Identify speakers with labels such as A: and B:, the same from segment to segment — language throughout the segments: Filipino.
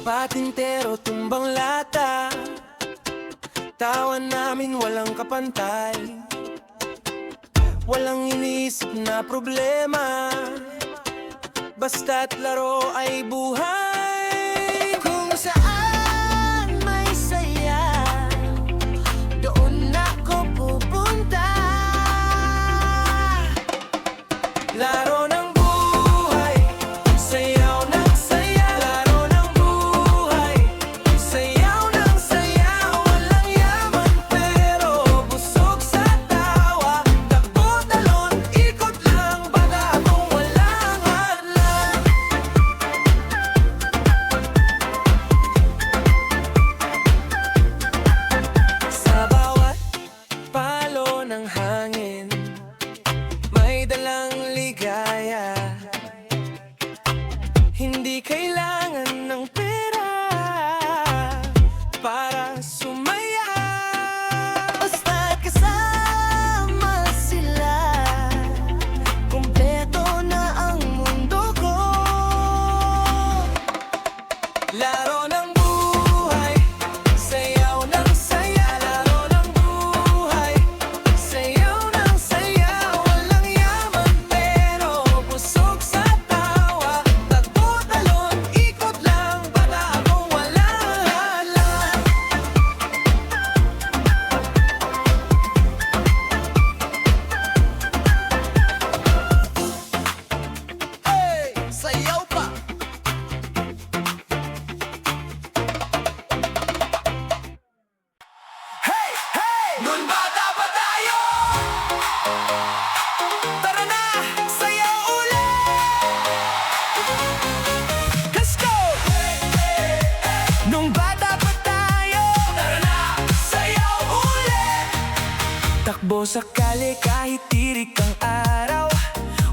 A: Patintero, tumbang lata, tawa namin walang kapantay. Walang iniisip na problema, basta't laro ay buhay. Kung saan may saya, doon ako pupunta. Laro ng buhay, sayaw ng saya. Laro ng buhay, sayaw ng saya. Walang yaman pero busog sa tawa. Takbo, talon, ikot lang, bata akong walang hadlang. Sa bawat palo ng hangin, may dalang ligaya. Hindi kailangan ng pera para sumaya. Basta't kasama sila, kumpleto na ang mundo ko. Laro ng buhay, sayaw ng saya. Laro ng buhay, sayaw ng saya. Walang yaman pero busog sa tawa. Takbo, talon, ikot lang, bata akong walang hadlang. Hey, sayaw pa! Hey! Hey! Noon bata pa tayo, tara na, sayaw ulit! Let's go! Nung bata pa tayo, tara na, sayaw ulit! Takbo sa kalye kahit tirik ang araw.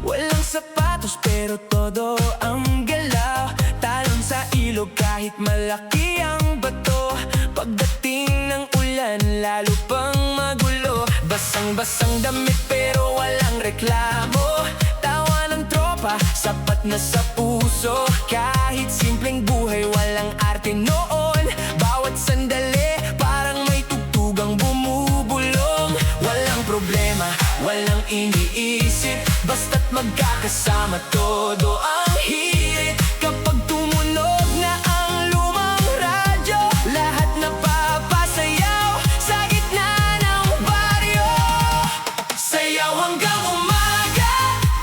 A: Walang sapatos pero todo ang galaw. Talon sa ilog kahit malaki ang bato. Pagdating ng ulan lalo pang magulo. Basang-basang damit pero walang reklamo. Tawa ng tropa, sapat na sa puso. Kahit simpleng buhay, walang arte noon. Bawat sandali, parang may tugtugang bumubulong. Walang problema, walang iniisip, basta't magkakasama todo ang hirit. Kapag tumunog na ang lumang radyo, lahat napapasayaw sa gitna ng baryo. Sayaw hanggang umaga,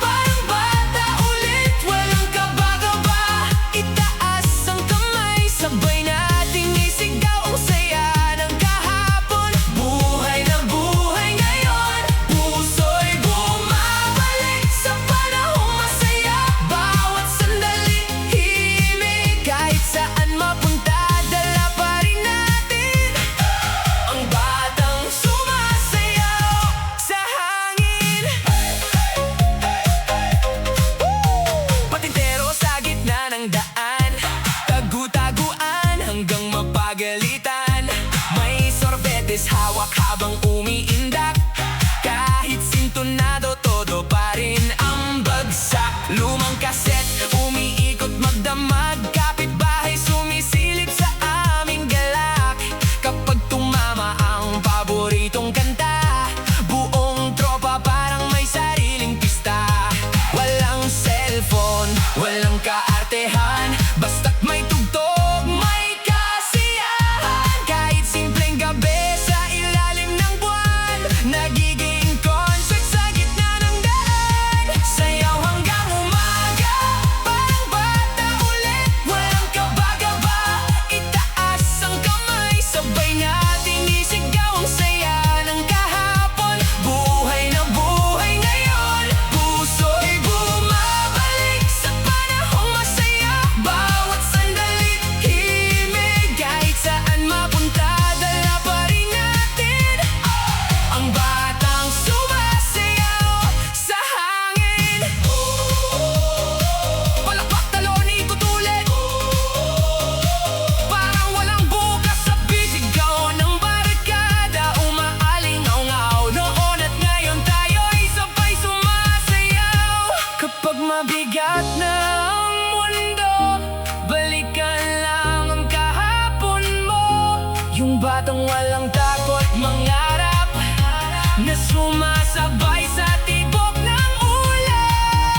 A: parang bata ulit. Walang kaba-kaba, itaas ang kamay. Sabay nating isigaw ang saya ng kahapon. Buhay na buhay ngayon, puso'y bumabalik sa panahong masaya. Bawat sandali, himig, kahit saan mapunta, dala pa rin natin ang batang sumasayaw sa hangin. Patintero sa gitna ng daan, tagu-taguan hanggang mapagalitan. May sorbetes hawak habang umiindak. Kahit sintonado, todo pa rin ang bagsak. Lumang kaset, umiikot magdamag. Kapitbahay sumisilip sa aming galak. Kapag tumama ang paboritong kanta, buong tropa parang may sariling pista. Walang cellphone, walang kaartehan, sabay sa tibok ng ulan.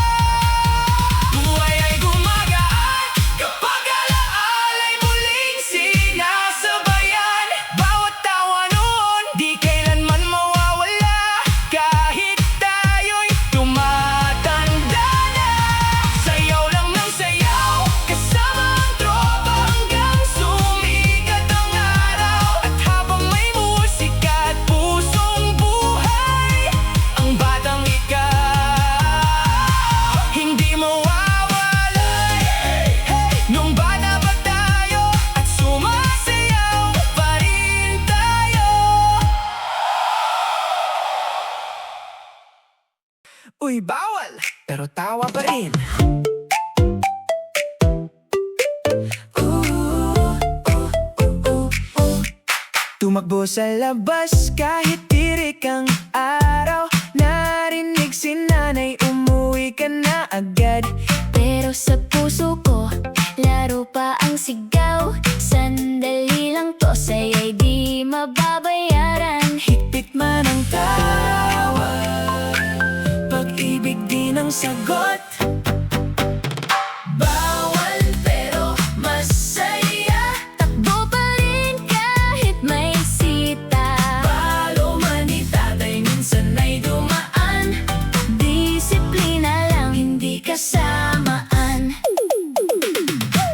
A: Buhay ay gumagaan kapag alaala'y muling sinasabayan. Bawat tawa noon di kailanman mawawala, kahit tayo'y tumatanda na. Sayaw lang ng sayaw kasama ang tropa hanggang sumikat ang araw. At habang may musika at pusong buhay, ang batang ikaw hindi mawawalay. Nung bata pa tayo at sumasayaw pa rin tayo. Uy, bawal! Pero tawa pa rin. Tumakbo sa labas kahit tirik ang araw. Narinig si nanay, umuwi ka na agad.
B: Pero sa puso ko, laro pa ang sigaw. Sandali lang to, saya'y di mababayaran.
A: Higpit man ang tawa, pag-ibig din ang sagot.
B: Bawal pero masaya, takbo pa rin kahit may sita.
A: Palo man ni tatay, minsan ay dumaan.
B: Disiplina lang, hindi kasamaan.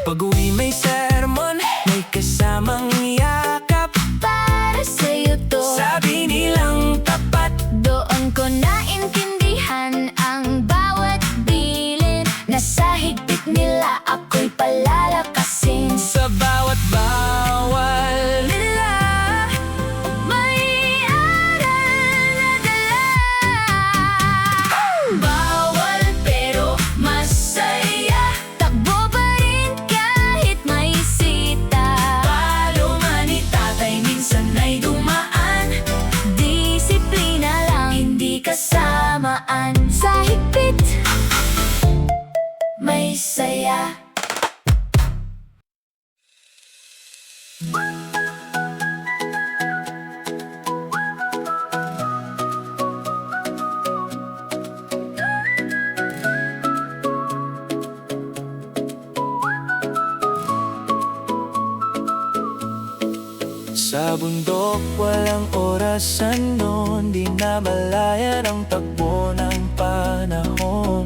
A: Pag-uwi may sermon, may kasamang yakap.
B: Para sa'yo to,
A: Sabi nilang tapat.
B: doon ko naintindihan ang bawat bilin. Nasa higpit nila ako'y palalakasin.
A: Sa bawat bawal nila,
B: May aral na dala. Bawal pero masaya, takbo pa rin kahit may sita.
A: palo man ni tatay, minsan ay dumaan.
B: Disiplina lang, hindi kasamaan. Sa higpit, may saya.
A: Sa bundok walang orasan noon, di namalayan ang takbo ng panahon.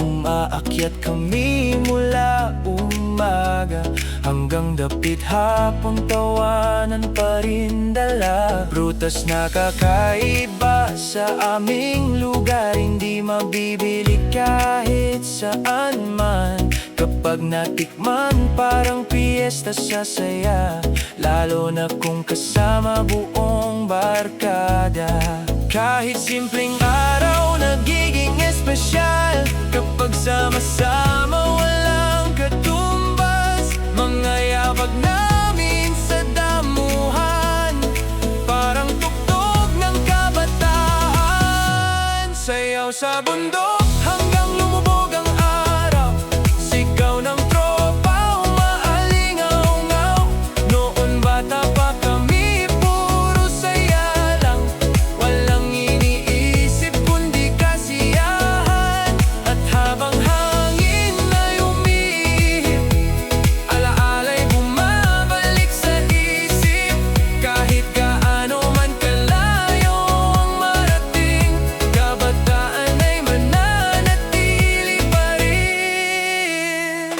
A: Umaakyat kami mula umaga hanggang dapit hapon, tawanan pa rin dala. Prutas na kakaiba sa aming lugar, hindi mabibili kahit saan man. Kapag natikman parang piyesta sa saya, lalo na kung kasama buong barkada. Kahit simpleng araw nagiging espesyal kapag sama-sama walang katumbas. Mga yabag namin sa damuhan, parang tugtog ng kabataan. Sayaw sa bundok hanggang lumubog ang araw, sigaw ng tropa, umaalingaw-ngaw. Noon bata pa kami, puro saya lang, walang iniisip kundi kasiyahan. At habang hangin ay umihip, alaala'y bumabalik sa isip. Kahit gaano man kalayo ang marating, kabataan ay mananatili pa rin.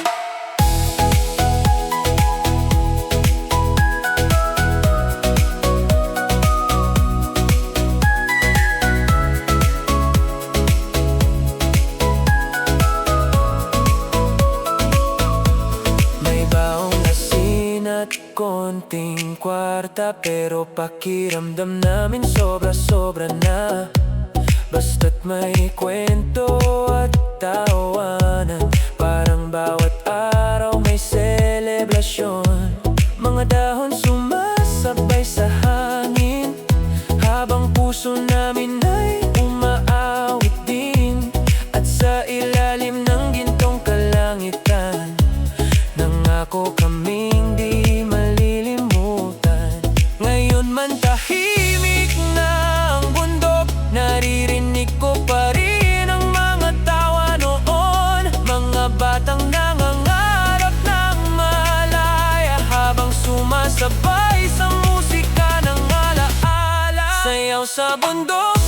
A: May baong asin at konting kwarta, pero pakiramdam namin sobra-sobra na. Basta't may kwento at tawanan, parang bawat araw may selebrasyon. Mga dahon sumasabay sa hangin, habang puso namin ay umaawit din. At sa ilalim ng gintong kalangitan, nangako kaming di malilimutan. Ngayon man tahimik na ang bundok, naririnig sa bundok